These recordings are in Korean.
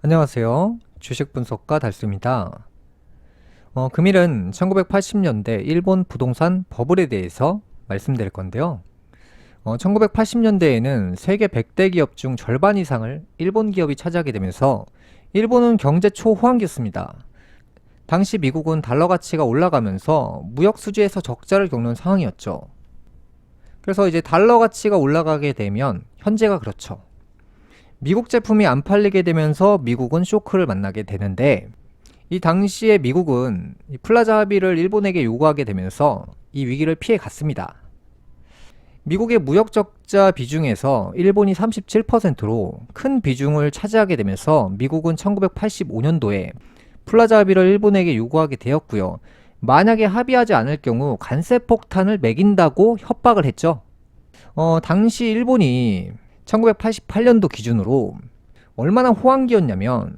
안녕하세요. 주식 분석가 달수입니다. 금일은 1980년대 일본 부동산 버블에 대해서 말씀드릴 건데요. 1980년대에는 세계 100대 기업 중 절반 이상을 일본 기업이 차지하게 되면서 일본은 경제 초호황기였습니다. 당시 미국은 달러 가치가 올라가면서 무역 수지에서 적자를 겪는 상황이었죠. 그래서 이제 달러 가치가 올라가게 되면 현재가 그렇죠. 미국 제품이 안 팔리게 되면서 미국은 쇼크를 만나게 되는데, 이 당시에 미국은 이 플라자 합의를 일본에게 요구하게 되면서 이 위기를 피해 갔습니다. 미국의 무역 적자 비중에서 일본이 37%로 큰 비중을 차지하게 되면서 미국은 1985년도에 플라자 합의를 일본에게 요구하게 되었고요. 만약에 합의하지 않을 경우 관세 폭탄을 매긴다고 협박을 했죠. 당시 일본이 1988년도 기준으로 얼마나 호황기였냐면,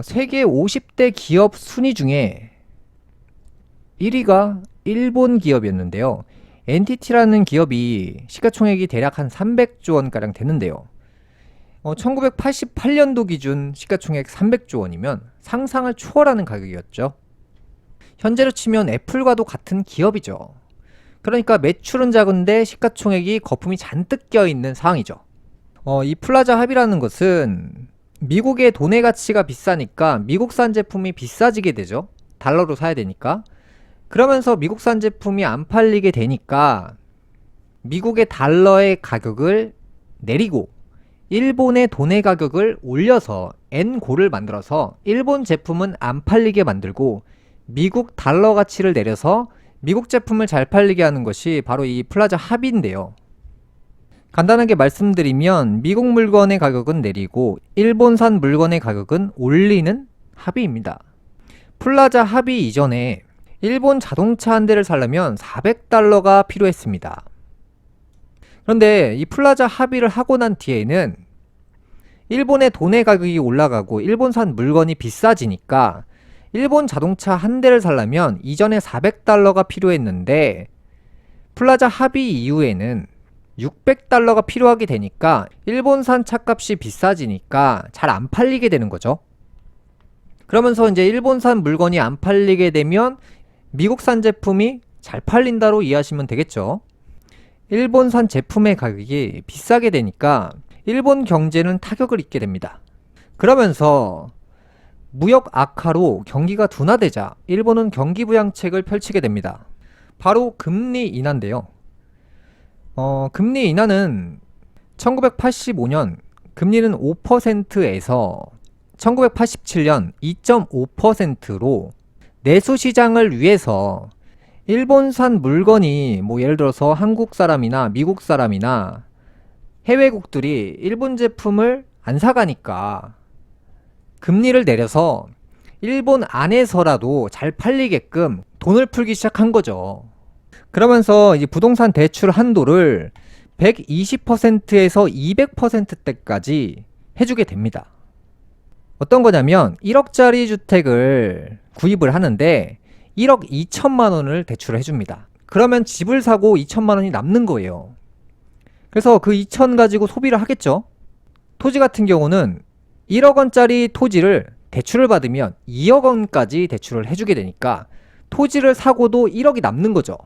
세계 50대 기업 순위 중에 1위가 일본 기업이었는데요. NTT라는 기업이 시가총액이 대략 한 300조 원가량 되는데요. 1988년도 기준 시가총액 300조 원이면 상상을 초월하는 가격이었죠. 현재로 치면 애플과도 같은 기업이죠. 그러니까 매출은 작은데 시가총액이 거품이 잔뜩 껴있는 상황이죠. 이 플라자 합의라는 것은 미국의 돈의 가치가 비싸니까 미국산 제품이 비싸지게 되죠. 달러로 사야 되니까. 그러면서 미국산 제품이 안 팔리게 되니까 미국의 달러의 가격을 내리고 일본의 돈의 가격을 올려서 N고를 만들어서 일본 제품은 안 팔리게 만들고 미국 달러 가치를 내려서 미국 제품을 잘 팔리게 하는 것이 바로 이 플라자 합의인데요. 간단하게 말씀드리면 미국 물건의 가격은 내리고 일본산 물건의 가격은 올리는 합의입니다. 플라자 합의 이전에 일본 자동차 한 대를 사려면 400달러가 필요했습니다. 그런데 이 플라자 합의를 하고 난 뒤에는 일본의 돈의 가격이 올라가고 일본산 물건이 비싸지니까 일본 자동차 한 대를 사려면 이전에 400달러가 필요했는데 플라자 합의 이후에는 600달러가 필요하게 되니까 일본산 차값이 비싸지니까 잘 안 팔리게 되는 거죠. 그러면서 이제 일본산 물건이 안 팔리게 되면 미국산 제품이 잘 팔린다로 이해하시면 되겠죠. 일본산 제품의 가격이 비싸게 되니까 일본 경제는 타격을 입게 됩니다. 그러면서 무역 악화로 경기가 둔화되자 일본은 경기 부양책을 펼치게 됩니다. 바로 금리 인하인데요. 금리 인하는 1985년 금리는 5%에서 1987년 2.5%로 내수 시장을 위해서 일본산 물건이 예를 들어서 한국 사람이나 미국 사람이나 해외국들이 일본 제품을 안 사가니까 금리를 내려서 일본 안에서라도 잘 팔리게끔 돈을 풀기 시작한 거죠. 그러면서 이제 부동산 대출 한도를 120%에서 200%대까지 해주게 됩니다. 어떤 거냐면 1억짜리 주택을 구입을 하는데 1억 2천만 원을 대출을 해줍니다. 그러면 집을 사고 2천만 원이 남는 거예요. 그래서 그 2천 가지고 소비를 하겠죠. 토지 같은 경우는 1억 원짜리 토지를 대출을 받으면 2억 원까지 대출을 해주게 되니까 토지를 사고도 1억이 남는 거죠.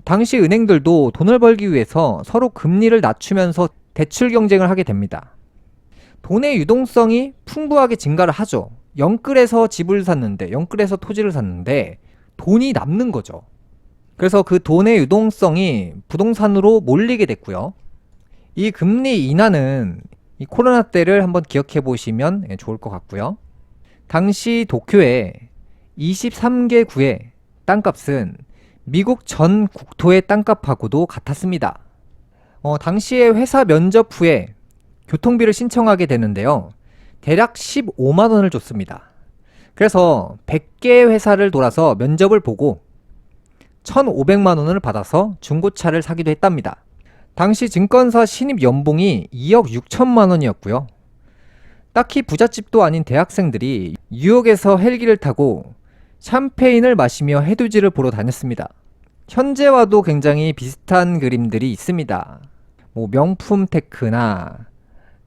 당시 은행들도 돈을 벌기 위해서 서로 금리를 낮추면서 대출 경쟁을 하게 됩니다. 돈의 유동성이 풍부하게 증가를 하죠. 영끌에서 집을 샀는데, 영끌에서 토지를 샀는데 돈이 남는 거죠. 그래서 그 돈의 유동성이 부동산으로 몰리게 됐고요. 이 금리 인하는 이 코로나 때를 한번 기억해 보시면 좋을 것 같고요. 당시 도쿄의 23개 구의 땅값은 미국 전 국토의 땅값하고도 같았습니다. 당시에 회사 면접 후에 교통비를 신청하게 되는데요. 대략 15만 원을 줬습니다. 그래서 100개의 회사를 돌아서 면접을 보고 1,500만 원을 받아서 중고차를 사기도 했답니다. 당시 증권사 신입 연봉이 2억 6천만 원이었고요. 딱히 부잣집도 아닌 대학생들이 뉴욕에서 헬기를 타고 샴페인을 마시며 해돋이를 보러 다녔습니다. 현재와도 굉장히 비슷한 그림들이 있습니다. 명품 테크나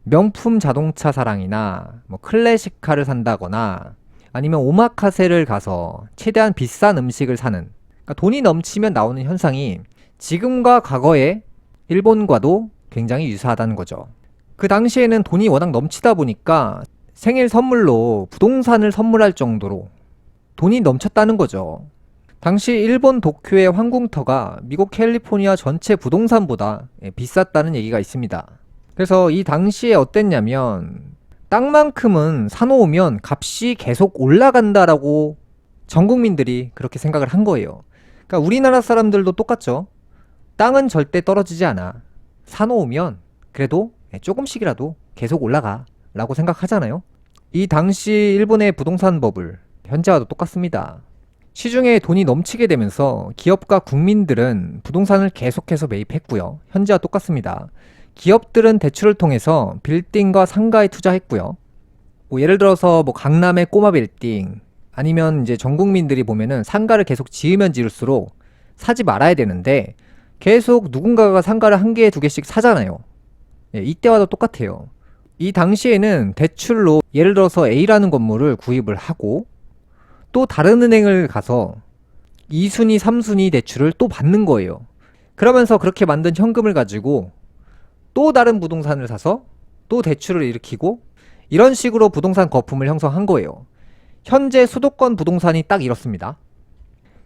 명품 자동차 사랑이나 뭐 클래식카를 산다거나 아니면 오마카세를 가서 최대한 비싼 음식을 사는, 그러니까 돈이 넘치면 나오는 현상이 지금과 과거의 일본과도 굉장히 유사하다는 거죠. 그 당시에는 돈이 워낙 넘치다 보니까 생일 선물로 부동산을 선물할 정도로 돈이 넘쳤다는 거죠. 당시 일본 도쿄의 황궁터가 미국 캘리포니아 전체 부동산보다 비쌌다는 얘기가 있습니다. 그래서 이 당시에 어땠냐면 땅만큼은 사놓으면 값이 계속 올라간다라고 전 국민들이 그렇게 생각을 한 거예요. 그러니까 우리나라 사람들도 똑같죠. 땅은 절대 떨어지지 않아. 사놓으면 그래도 조금씩이라도 계속 올라가 라고 생각하잖아요. 이 당시 일본의 부동산 버블, 현재와도 똑같습니다. 시중에 돈이 넘치게 되면서 기업과 국민들은 부동산을 계속해서 매입했고요. 현재와 똑같습니다. 기업들은 대출을 통해서 빌딩과 상가에 투자했고요. 뭐 예를 들어서 뭐 강남의 꼬마 빌딩, 아니면 이제 전 국민들이 보면은 상가를 계속 지으면 지을수록 사지 말아야 되는데 계속 누군가가 상가를 한 개, 두 개씩 사잖아요. 이때와도 똑같아요. 이 당시에는 대출로 예를 들어서 A라는 건물을 구입을 하고 또 다른 은행을 가서 2순위, 3순위 대출을 또 받는 거예요. 그러면서 그렇게 만든 현금을 가지고 또 다른 부동산을 사서 또 대출을 일으키고 이런 식으로 부동산 거품을 형성한 거예요. 현재 수도권 부동산이 딱 이렇습니다.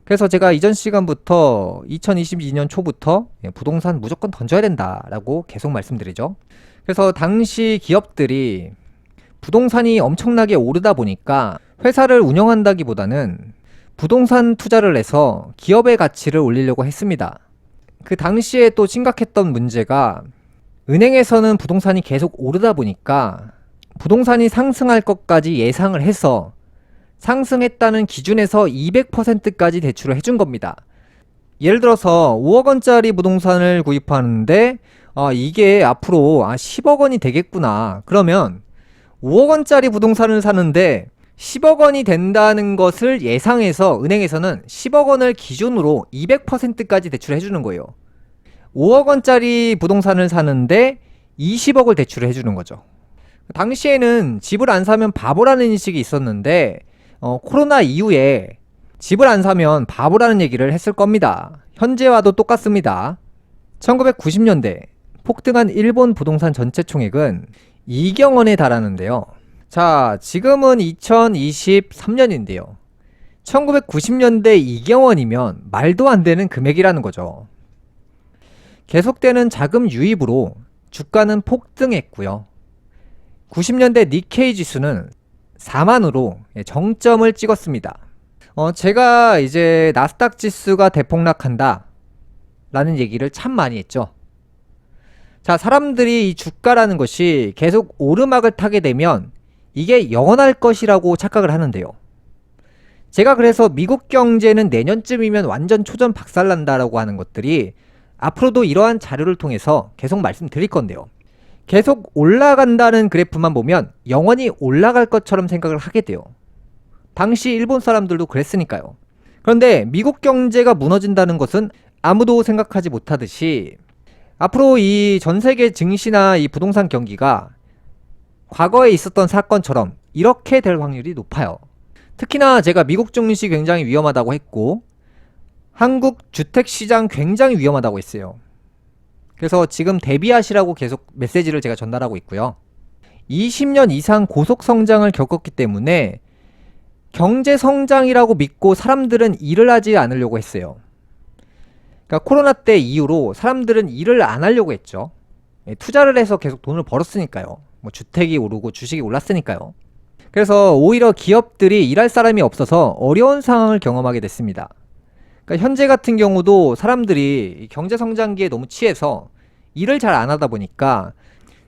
그래서 제가 이전 시간부터 2022년 초부터 부동산 무조건 던져야 된다라고 계속 말씀드리죠. 그래서 당시 기업들이 부동산이 엄청나게 오르다 보니까 회사를 운영한다기보다는 부동산 투자를 해서 기업의 가치를 올리려고 했습니다. 그 당시에 또 심각했던 문제가 은행에서는 부동산이 계속 오르다 보니까 부동산이 상승할 것까지 예상을 해서 상승했다는 기준에서 200%까지 대출을 해준 겁니다. 예를 들어서 5억 원짜리 부동산을 구입하는데 이게 앞으로 10억 원이 되겠구나. 그러면 5억 원짜리 부동산을 사는데 10억 원이 된다는 것을 예상해서 은행에서는 10억 원을 기준으로 200%까지 대출을 해주는 거예요. 5억 원짜리 부동산을 사는데 20억을 대출을 해주는 거죠. 당시에는 집을 안 사면 바보라는 인식이 있었는데 코로나 이후에 집을 안 사면 바보라는 얘기를 했을 겁니다. 현재와도 똑같습니다. 1990년대 폭등한 일본 부동산 전체 총액은 2경 원에 달하는데요. 자, 지금은 2023년인데요. 1990년대 2경 원이면 말도 안 되는 금액이라는 거죠. 계속되는 자금 유입으로 주가는 폭등했고요. 90년대 니케이 지수는 4만으로 정점을 찍었습니다. 제가 이제 나스닥 지수가 대폭락한다 라는 얘기를 참 많이 했죠. 자, 사람들이 이 주가라는 것이 계속 오르막을 타게 되면 이게 영원할 것이라고 착각을 하는데요. 제가 그래서 미국 경제는 내년쯤이면 완전 초전 박살난다라고 하는 것들이 앞으로도 이러한 자료를 통해서 계속 말씀드릴 건데요. 계속 올라간다는 그래프만 보면 영원히 올라갈 것처럼 생각을 하게 돼요. 당시 일본 사람들도 그랬으니까요. 그런데 미국 경제가 무너진다는 것은 아무도 생각하지 못하듯이 앞으로 이 전 세계 증시나 이 부동산 경기가 과거에 있었던 사건처럼 이렇게 될 확률이 높아요. 특히나 제가 미국 증시 굉장히 위험하다고 했고 한국 주택시장 굉장히 위험하다고 했어요. 그래서 지금 대비하시라고 계속 메시지를 제가 전달하고 있고요. 20년 이상 고속 성장을 겪었기 때문에 경제 성장이라고 믿고 사람들은 일을 하지 않으려고 했어요. 그러니까 코로나 때 이후로 사람들은 일을 안 하려고 했죠. 투자를 해서 계속 돈을 벌었으니까요. 뭐 주택이 오르고 주식이 올랐으니까요. 그래서 오히려 기업들이 일할 사람이 없어서 어려운 상황을 경험하게 됐습니다. 그러니까 현재 같은 경우도 사람들이 경제 성장기에 너무 취해서 일을 잘 안 하다 보니까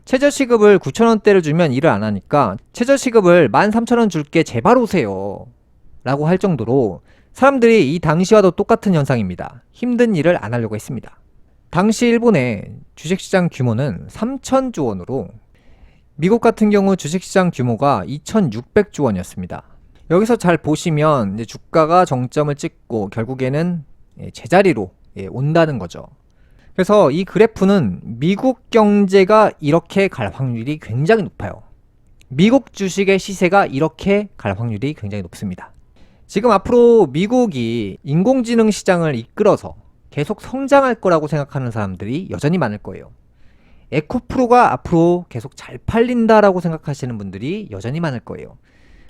최저시급을 9,000원대를 주면 일을 안 하니까 최저시급을 13,000원 줄게 제발 오세요 라고 할 정도로 사람들이 이 당시와도 똑같은 현상입니다. 힘든 일을 안 하려고 했습니다. 당시 일본의 주식시장 규모는 3,000조 원으로 미국 같은 경우 주식시장 규모가 2,600조 원이었습니다. 여기서 잘 보시면 이제 주가가 정점을 찍고 결국에는 제자리로 온다는 거죠. 그래서 이 그래프는 미국 경제가 이렇게 갈 확률이 굉장히 높아요. 미국 주식의 시세가 이렇게 갈 확률이 굉장히 높습니다. 지금 앞으로 미국이 인공지능 시장을 이끌어서 계속 성장할 거라고 생각하는 사람들이 여전히 많을 거예요. 에코프로가 앞으로 계속 잘 팔린다라고 생각하시는 분들이 여전히 많을 거예요.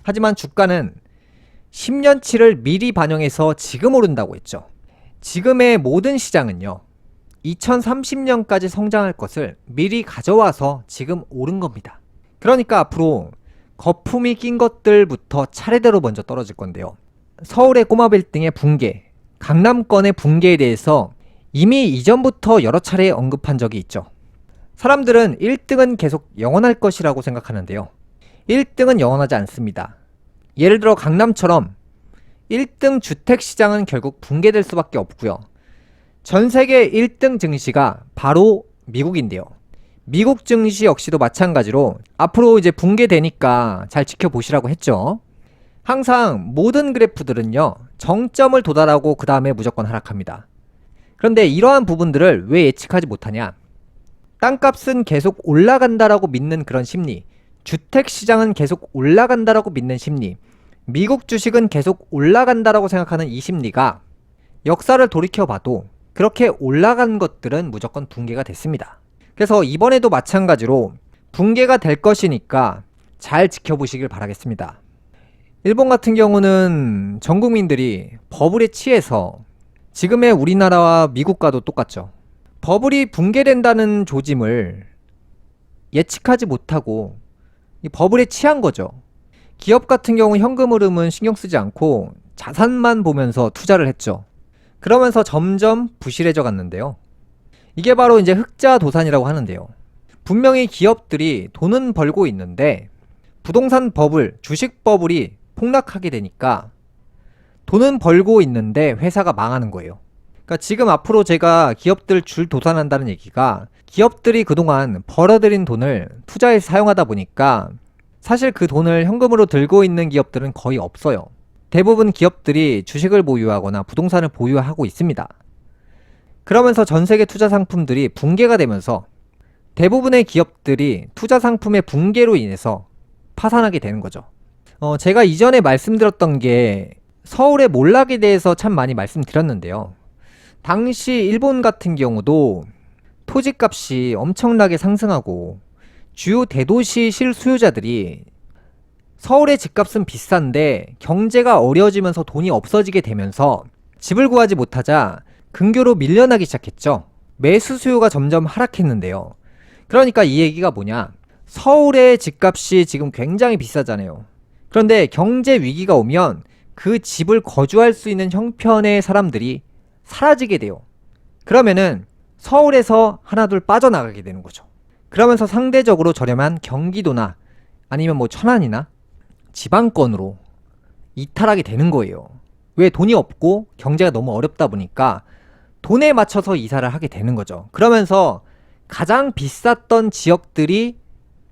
하지만 주가는 10년치를 미리 반영해서 지금 오른다고 했죠. 지금의 모든 시장은요, 2030년까지 성장할 것을 미리 가져와서 지금 오른 겁니다. 그러니까 앞으로 거품이 낀 것들부터 차례대로 먼저 떨어질 건데요. 서울의 꼬마 빌딩의 붕괴, 강남권의 붕괴에 대해서 이미 이전부터 여러 차례 언급한 적이 있죠. 사람들은 1등은 계속 영원할 것이라고 생각하는데요. 1등은 영원하지 않습니다. 예를 들어 강남처럼 1등 주택시장은 결국 붕괴될 수밖에 없고요. 전 세계 1등 증시가 바로 미국인데요. 미국 증시 역시도 마찬가지로 앞으로 이제 붕괴되니까 잘 지켜보시라고 했죠. 항상 모든 그래프들은요, 정점을 도달하고 그 다음에 무조건 하락합니다. 그런데 이러한 부분들을 왜 예측하지 못하냐? 땅값은 계속 올라간다라고 믿는 그런 심리, 주택시장은 계속 올라간다라고 믿는 심리, 미국 주식은 계속 올라간다라고 생각하는 이 심리가 역사를 돌이켜봐도 그렇게 올라간 것들은 무조건 붕괴가 됐습니다. 그래서 이번에도 마찬가지로 붕괴가 될 것이니까 잘 지켜보시길 바라겠습니다. 일본 같은 경우는 전 국민들이 버블에 취해서 지금의 우리나라와 미국과도 똑같죠. 버블이 붕괴된다는 조짐을 예측하지 못하고 이 버블에 취한 거죠. 기업 같은 경우 현금 흐름은 신경 쓰지 않고 자산만 보면서 투자를 했죠. 그러면서 점점 부실해져 갔는데요. 이게 바로 이제 흑자도산이라고 하는데요. 분명히 기업들이 돈은 벌고 있는데 부동산 버블, 주식 버블이 폭락하게 되니까 돈은 벌고 있는데 회사가 망하는 거예요. 그러니까 지금 앞으로 제가 기업들 줄 도산한다는 얘기가 기업들이 그동안 벌어들인 돈을 투자에 사용하다 보니까 사실 그 돈을 현금으로 들고 있는 기업들은 거의 없어요. 대부분 기업들이 주식을 보유하거나 부동산을 보유하고 있습니다. 그러면서 전 세계 투자 상품들이 붕괴가 되면서 대부분의 기업들이 투자 상품의 붕괴로 인해서 파산하게 되는 거죠. 제가 이전에 말씀드렸던 게 서울의 몰락에 대해서 참 많이 말씀드렸는데요. 당시 일본 같은 경우도 토지값이 엄청나게 상승하고 주요 대도시 실수요자들이 서울의 집값은 비싼데 경제가 어려워지면서 돈이 없어지게 되면서 집을 구하지 못하자 근교로 밀려나기 시작했죠. 매수 수요가 점점 하락했는데요. 그러니까 이 얘기가 뭐냐? 서울의 집값이 지금 굉장히 비싸잖아요. 그런데 경제 위기가 오면 그 집을 거주할 수 있는 형편의 사람들이 사라지게 돼요. 그러면은 서울에서 하나둘 빠져나가게 되는 거죠. 그러면서 상대적으로 저렴한 경기도나 아니면 뭐 천안이나 지방권으로 이탈하게 되는 거예요. 왜? 돈이 없고 경제가 너무 어렵다 보니까 돈에 맞춰서 이사를 하게 되는 거죠. 그러면서 가장 비쌌던 지역들이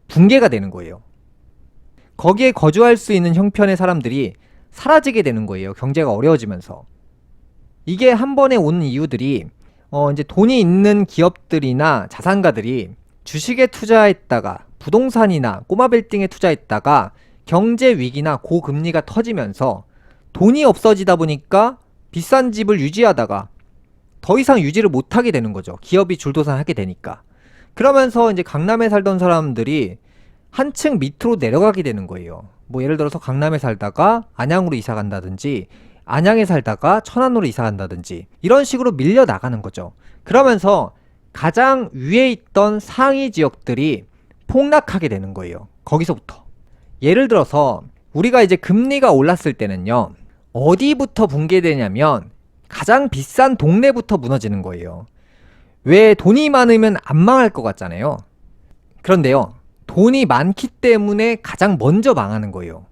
붕괴가 되는 거예요. 거기에 거주할 수 있는 형편의 사람들이 사라지게 되는 거예요. 경제가 어려워지면서. 이게 한 번에 오는 이유들이 이제 돈이 있는 기업들이나 자산가들이 주식에 투자했다가 부동산이나 꼬마 빌딩에 투자했다가 경제 위기나 고금리가 터지면서 돈이 없어지다 보니까 비싼 집을 유지하다가 더 이상 유지를 못하게 되는 거죠. 기업이 줄도산하게 되니까. 그러면서 이제 강남에 살던 사람들이 한층 밑으로 내려가게 되는 거예요. 뭐 예를 들어서 강남에 살다가 안양으로 이사 간다든지 안양에 살다가 천안으로 이사 간다든지 이런 식으로 밀려 나가는 거죠. 그러면서 가장 위에 있던 상위 지역들이 폭락하게 되는 거예요. 거기서부터. 예를 들어서 우리가 이제 금리가 올랐을 때는요. 어디부터 붕괴되냐면 가장 비싼 동네부터 무너지는 거예요. 왜? 돈이 많으면 안 망할 것 같잖아요. 그런데요. 돈이 많기 때문에 가장 먼저 망하는 거예요.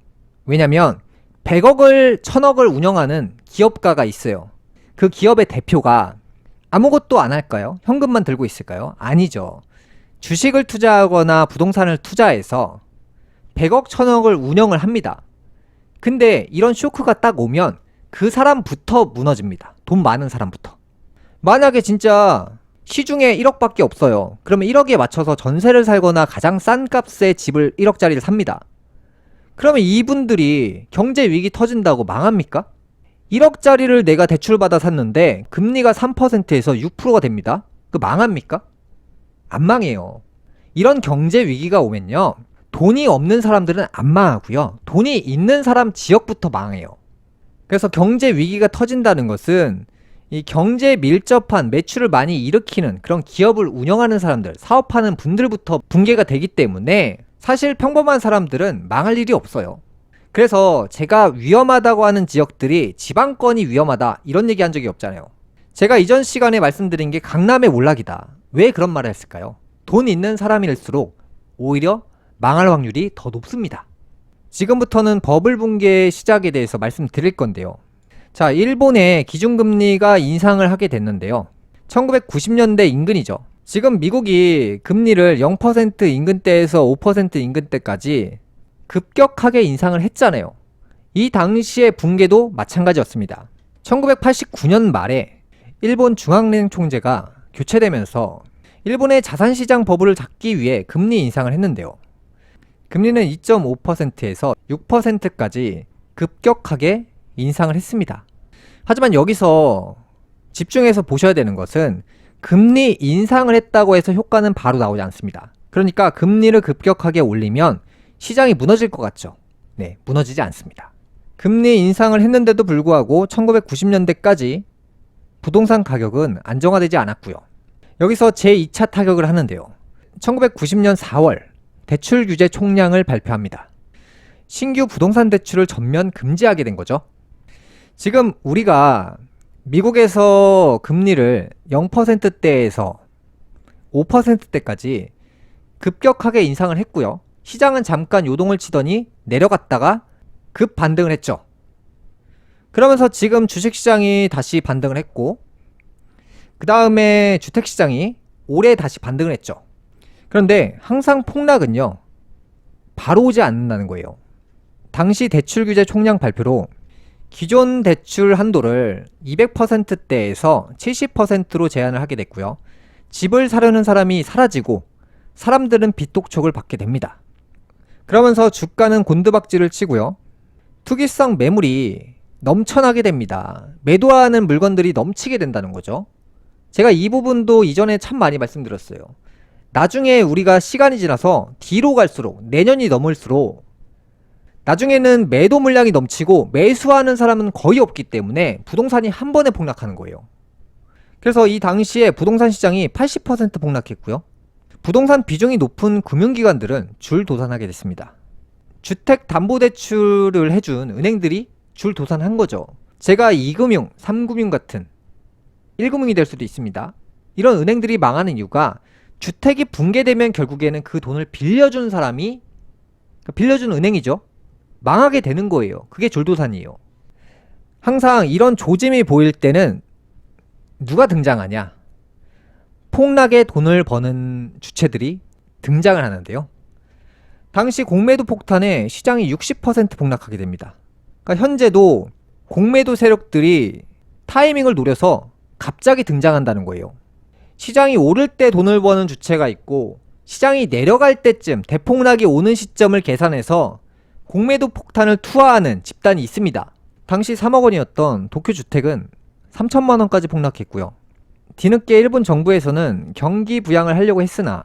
왜냐면 100억을 1000억을 운영하는 기업가가 있어요. 그 기업의 대표가 아무것도 안 할까요? 현금만 들고 있을까요? 아니죠. 주식을 투자하거나 부동산을 투자해서 100억 1000억을 운영을 합니다. 근데 이런 쇼크가 딱 오면 그 사람부터 무너집니다. 돈 많은 사람부터. 만약에 진짜 시중에 1억밖에 없어요. 그러면 1억에 맞춰서 전세를 살거나 가장 싼 값에 집을 1억짜리를 삽니다. 그러면 이분들이 경제 위기 터진다고 망합니까? 1억짜리를 내가 대출받아 샀는데 금리가 3%에서 6%가 됩니다. 그 망합니까? 안 망해요. 이런 경제 위기가 오면요, 돈이 없는 사람들은 안 망하고요, 돈이 있는 사람 지역부터 망해요. 그래서 경제 위기가 터진다는 것은 이 경제에 밀접한 매출을 많이 일으키는 그런 기업을 운영하는 사람들, 사업하는 분들부터 붕괴가 되기 때문에 사실 평범한 사람들은 망할 일이 없어요. 그래서 제가 위험하다고 하는 지역들이 지방권이 위험하다 이런 얘기 한 적이 없잖아요. 제가 이전 시간에 말씀드린 게 강남의 몰락이다. 왜 그런 말을 했을까요? 돈 있는 사람일수록 오히려 망할 확률이 더 높습니다. 지금부터는 버블 붕괴 시작에 대해서 말씀드릴 건데요. 자, 일본의 기준금리가 인상을 하게 됐는데요. 1990년대 인근이죠. 지금 미국이 금리를 0% 인근대에서 5% 인근대까지 급격하게 인상을 했잖아요. 이 당시의 붕괴도 마찬가지였습니다. 1989년 말에 일본 중앙은행 총재가 교체되면서 일본의 자산시장 버블을 잡기 위해 금리 인상을 했는데요. 금리는 2.5%에서 6%까지 급격하게 인상을 했습니다. 하지만 여기서 집중해서 보셔야 되는 것은 금리 인상을 했다고 해서 효과는 바로 나오지 않습니다. 그러니까 금리를 급격하게 올리면 시장이 무너질 것 같죠? 네, 무너지지 않습니다. 금리 인상을 했는데도 불구하고 1990년대까지 부동산 가격은 안정화되지 않았고요. 여기서 제2차 타격을 하는데요. 1990년 4월 대출 규제 총량을 발표합니다. 신규 부동산 대출을 전면 금지하게 된 거죠. 지금 우리가 미국에서 금리를 0%대에서 5%대까지 급격하게 인상을 했고요. 시장은 잠깐 요동을 치더니 내려갔다가 급 반등을 했죠. 그러면서 지금 주식시장이 다시 반등을 했고, 그 다음에 주택시장이 올해 다시 반등을 했죠. 그런데 항상 폭락은요, 바로 오지 않는다는 거예요. 당시 대출 규제 총량 발표로 기존 대출 한도를 200%대에서 70%로 제한을 하게 됐고요. 집을 사려는 사람이 사라지고 사람들은 빚독촉을 받게 됩니다. 그러면서 주가는 곤두박질을 치고요. 투기성 매물이 넘쳐나게 됩니다. 매도하는 물건들이 넘치게 된다는 거죠. 제가 이 부분도 이전에 참 많이 말씀드렸어요. 나중에 우리가 시간이 지나서 뒤로 갈수록, 내년이 넘을수록 나중에는 매도 물량이 넘치고 매수하는 사람은 거의 없기 때문에 부동산이 한 번에 폭락하는 거예요. 그래서 이 당시에 부동산 시장이 80% 폭락했고요. 부동산 비중이 높은 금융기관들은 줄도산하게 됐습니다. 주택담보대출을 해준 은행들이 줄도산한 거죠. 제가 2금융, 3금융 같은 1금융이 될 수도 있습니다. 이런 은행들이 망하는 이유가 주택이 붕괴되면 결국에는 그 돈을 빌려준 사람이, 빌려준 은행이죠, 망하게 되는 거예요. 그게 줄도산이에요. 항상 이런 조짐이 보일 때는 누가 등장하냐? 폭락에 돈을 버는 주체들이 등장을 하는데요. 당시 공매도 폭탄에 시장이 60% 폭락하게 됩니다. 그러니까 현재도 공매도 세력들이 타이밍을 노려서 갑자기 등장한다는 거예요. 시장이 오를 때 돈을 버는 주체가 있고, 시장이 내려갈 때쯤 대폭락이 오는 시점을 계산해서 공매도 폭탄을 투하하는 집단이 있습니다. 당시 3억 원이었던 도쿄 주택은 3천만 원까지 폭락했고요. 뒤늦게 일본 정부에서는 경기 부양을 하려고 했으나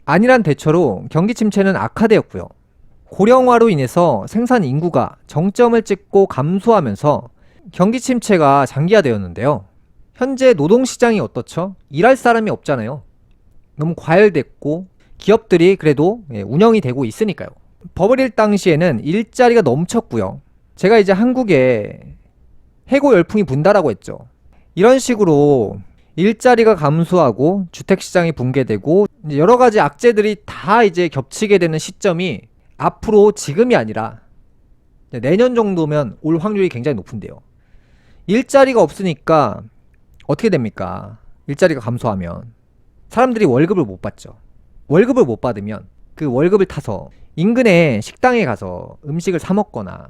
안일한 대처로 경기 침체는 악화되었고요. 고령화로 인해서 생산 인구가 정점을 찍고 감소하면서 경기 침체가 장기화되었는데요. 현재 노동시장이 어떻죠? 일할 사람이 없잖아요. 너무 과열됐고 기업들이 그래도 운영이 되고 있으니까요. 버블일 당시에는 일자리가 넘쳤고요. 제가 이제 한국에 해고 열풍이 분다라고 했죠. 이런 식으로 일자리가 감소하고 주택시장이 붕괴되고 여러 가지 악재들이 다 이제 겹치게 되는 시점이 앞으로 지금이 아니라 내년 정도면 올 확률이 굉장히 높은데요. 일자리가 없으니까 어떻게 됩니까? 일자리가 감소하면 사람들이 월급을 못 받죠. 월급을 못 받으면 그 월급을 타서 인근의 식당에 가서 음식을 사 먹거나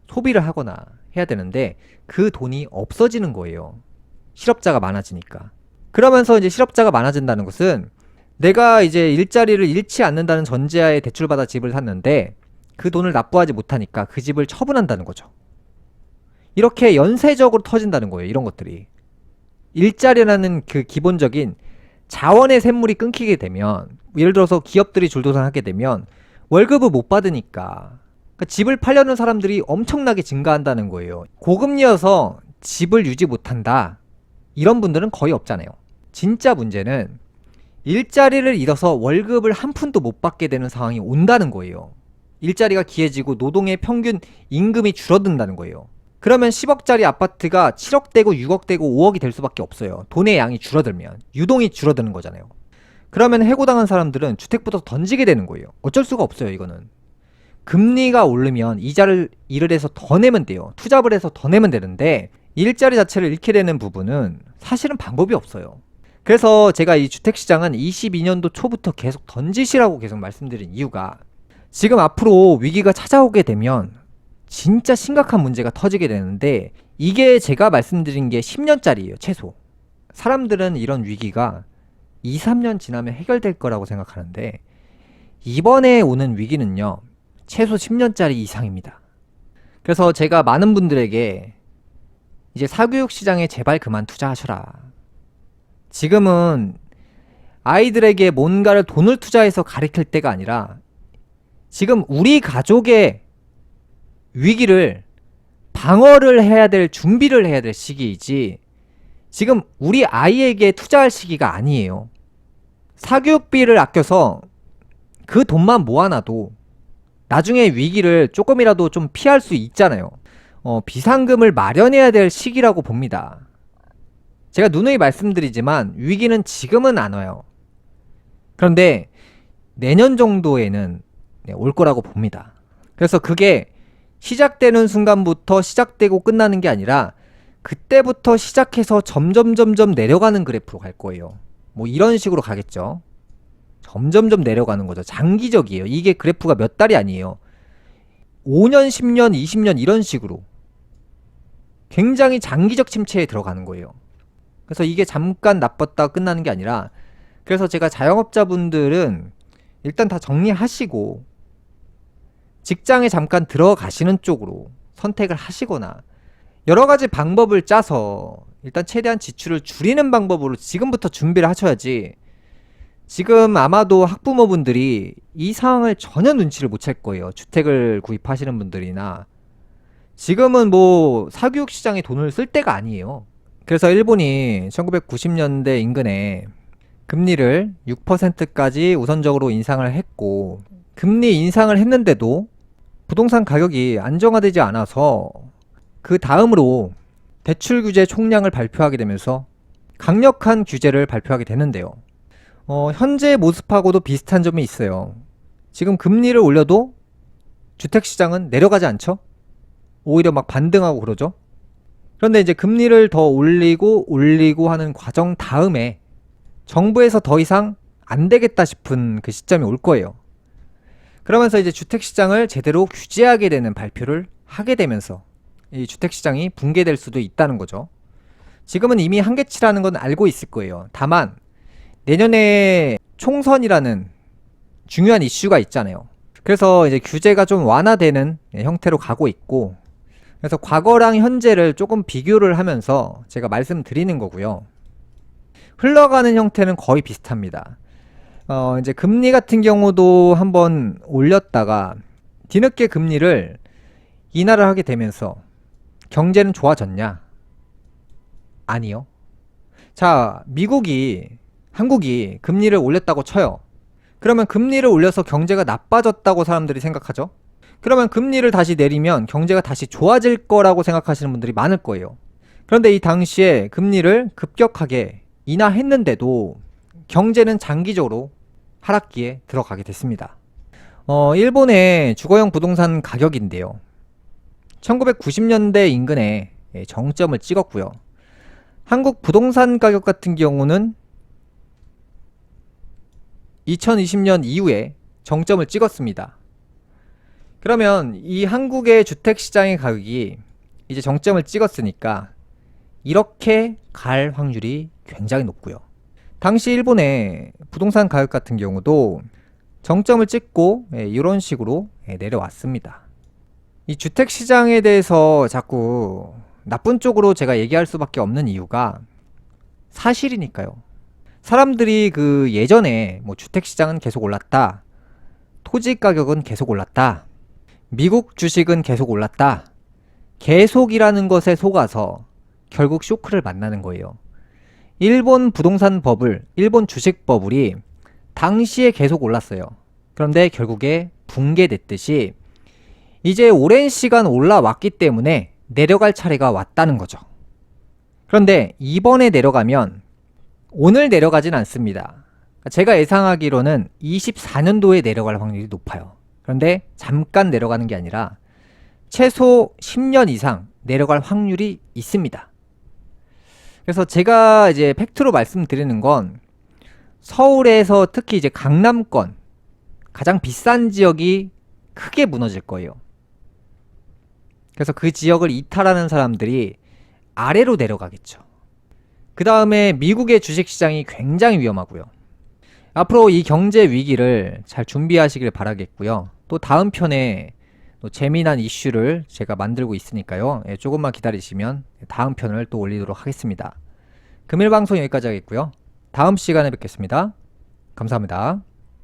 소비를 하거나 해야 되는데 그 돈이 없어지는 거예요. 실업자가 많아지니까. 그러면서 이제 실업자가 많아진다는 것은 내가 이제 일자리를 잃지 않는다는 전제하에 대출받아 집을 샀는데 그 돈을 납부하지 못하니까 그 집을 처분한다는 거죠. 이렇게 연쇄적으로 터진다는 거예요. 이런 것들이. 일자리라는 그 기본적인 자원의 샘물이 끊기게 되면, 예를 들어서 기업들이 줄도산하게 되면 월급을 못 받으니까 그러니까 집을 팔려는 사람들이 엄청나게 증가한다는 거예요. 고금리여서 집을 유지 못한다, 이런 분들은 거의 없잖아요. 진짜 문제는 일자리를 잃어서 월급을 한 푼도 못 받게 되는 상황이 온다는 거예요. 일자리가 기해지고 노동의 평균 임금이 줄어든다는 거예요. 그러면 10억짜리 아파트가 7억 되고 6억 되고 5억이 될 수밖에 없어요. 돈의 양이 줄어들면. 유동이 줄어드는 거잖아요. 그러면 해고당한 사람들은 주택부터 던지게 되는 거예요. 어쩔 수가 없어요, 이거는. 금리가 오르면 이자를 일을 해서 더 내면 돼요. 투잡을 해서 더 내면 되는데 일자리 자체를 잃게 되는 부분은 사실은 방법이 없어요. 그래서 제가 이 주택시장은 22년도 초부터 계속 던지시라고 계속 말씀드린 이유가, 지금 앞으로 위기가 찾아오게 되면 진짜 심각한 문제가 터지게 되는데, 이게 제가 말씀드린 게 10년짜리예요, 최소. 사람들은 이런 위기가 2, 3년 지나면 해결될 거라고 생각하는데, 이번에 오는 위기는요, 최소 10년짜리 이상입니다. 그래서 제가 많은 분들에게 이제 사교육 시장에 제발 그만 투자하셔라. 지금은 아이들에게 뭔가를 돈을 투자해서 가르칠 때가 아니라 지금 우리 가족의 위기를 방어를 해야 될, 준비를 해야 될 시기이지, 지금 우리 아이에게 투자할 시기가 아니에요. 사교육비를 아껴서 그 돈만 모아놔도 나중에 위기를 조금이라도 좀 피할 수 있잖아요. 비상금을 마련해야 될 시기라고 봅니다. 제가 누누이 말씀드리지만 위기는 지금은 안 와요. 그런데 내년 정도에는 올 거라고 봅니다. 그래서 그게 시작되는 순간부터 시작되고 끝나는 게 아니라 그때부터 시작해서 점점 내려가는 그래프로 갈 거예요. 뭐 이런 식으로 가겠죠. 점점 내려가는 거죠. 장기적이에요. 이게 그래프가 몇 달이 아니에요. 5년, 10년, 20년 이런 식으로 굉장히 장기적 침체에 들어가는 거예요. 그래서 이게 잠깐 나빴다가 끝나는 게 아니라, 그래서 제가 자영업자분들은 일단 다 정리하시고 직장에 잠깐 들어가시는 쪽으로 선택을 하시거나 여러 가지 방법을 짜서 일단 최대한 지출을 줄이는 방법으로 지금부터 준비를 하셔야지, 지금 아마도 학부모분들이 이 상황을 전혀 눈치를 못 챌 거예요. 주택을 구입하시는 분들이나. 지금은 뭐 사교육 시장에 돈을 쓸 때가 아니에요. 그래서 일본이 1990년대 인근에 금리를 6%까지 우선적으로 인상을 했고, 금리 인상을 했는데도 부동산 가격이 안정화되지 않아서 그 다음으로 대출 규제 총량을 발표하게 되면서 강력한 규제를 발표하게 되는데요. 현재 모습하고도 비슷한 점이 있어요. 지금 금리를 올려도 주택시장은 내려가지 않죠? 오히려 막 반등하고 그러죠? 그런데 이제 금리를 더 올리고 하는 과정 다음에 정부에서 더 이상 안 되겠다 싶은 그 시점이 올 거예요. 그러면서 이제 주택시장을 제대로 규제하게 되는 발표를 하게 되면서 이 주택시장이 붕괴될 수도 있다는 거죠. 지금은 이미 한계치라는 건 알고 있을 거예요. 다만 내년에 총선이라는 중요한 이슈가 있잖아요. 그래서 이제 규제가 좀 완화되는 형태로 가고 있고, 그래서 과거랑 현재를 조금 비교를 하면서 제가 말씀드리는 거고요. 흘러가는 형태는 거의 비슷합니다. 이제 금리 같은 경우도 한번 올렸다가 뒤늦게 금리를 인하를 하게 되면서 경제는 좋아졌냐? 아니요. 자, 한국이 금리를 올렸다고 쳐요. 그러면 금리를 올려서 경제가 나빠졌다고 사람들이 생각하죠. 그러면 금리를 다시 내리면 경제가 다시 좋아질 거라고 생각하시는 분들이 많을 거예요. 그런데 이 당시에 금리를 급격하게 인하했는데도 경제는 장기적으로 하락기에 들어가게 됐습니다. 일본의 주거용 부동산 가격인데요. 1990년대 인근에 정점을 찍었고요. 한국 부동산 가격 같은 경우는 2020년 이후에 정점을 찍었습니다. 그러면 이 한국의 주택시장의 가격이 이제 정점을 찍었으니까 이렇게 갈 확률이 굉장히 높고요. 당시 일본의 부동산 가격 같은 경우도 정점을 찍고 이런 식으로 내려왔습니다. 이 주택시장에 대해서 자꾸 나쁜 쪽으로 제가 얘기할 수밖에 없는 이유가 사실이니까요. 사람들이 그 예전에 뭐 주택시장은 계속 올랐다, 토지 가격은 계속 올랐다, 미국 주식은 계속 올랐다, 계속이라는 것에 속아서 결국 쇼크를 만나는 거예요. 일본 부동산 버블, 일본 주식 버블이 당시에 계속 올랐어요. 그런데 결국에 붕괴됐듯이 이제 오랜 시간 올라왔기 때문에 내려갈 차례가 왔다는 거죠. 그런데 이번에 내려가면 오늘 내려가진 않습니다. 제가 예상하기로는 24년도에 내려갈 확률이 높아요. 그런데 잠깐 내려가는 게 아니라 최소 10년 이상 내려갈 확률이 있습니다. 그래서 제가 이제 팩트로 말씀드리는 건 서울에서 특히 이제 강남권 가장 비싼 지역이 크게 무너질 거예요. 그래서 그 지역을 이탈하는 사람들이 아래로 내려가겠죠. 그 다음에 미국의 주식시장이 굉장히 위험하고요. 앞으로 이 경제 위기를 잘 준비하시길 바라겠고요. 또 다음 편에 또 재미난 이슈를 제가 만들고 있으니까요. 조금만 기다리시면 다음 편을 또 올리도록 하겠습니다. 금일 방송 여기까지 하겠고요. 다음 시간에 뵙겠습니다. 감사합니다.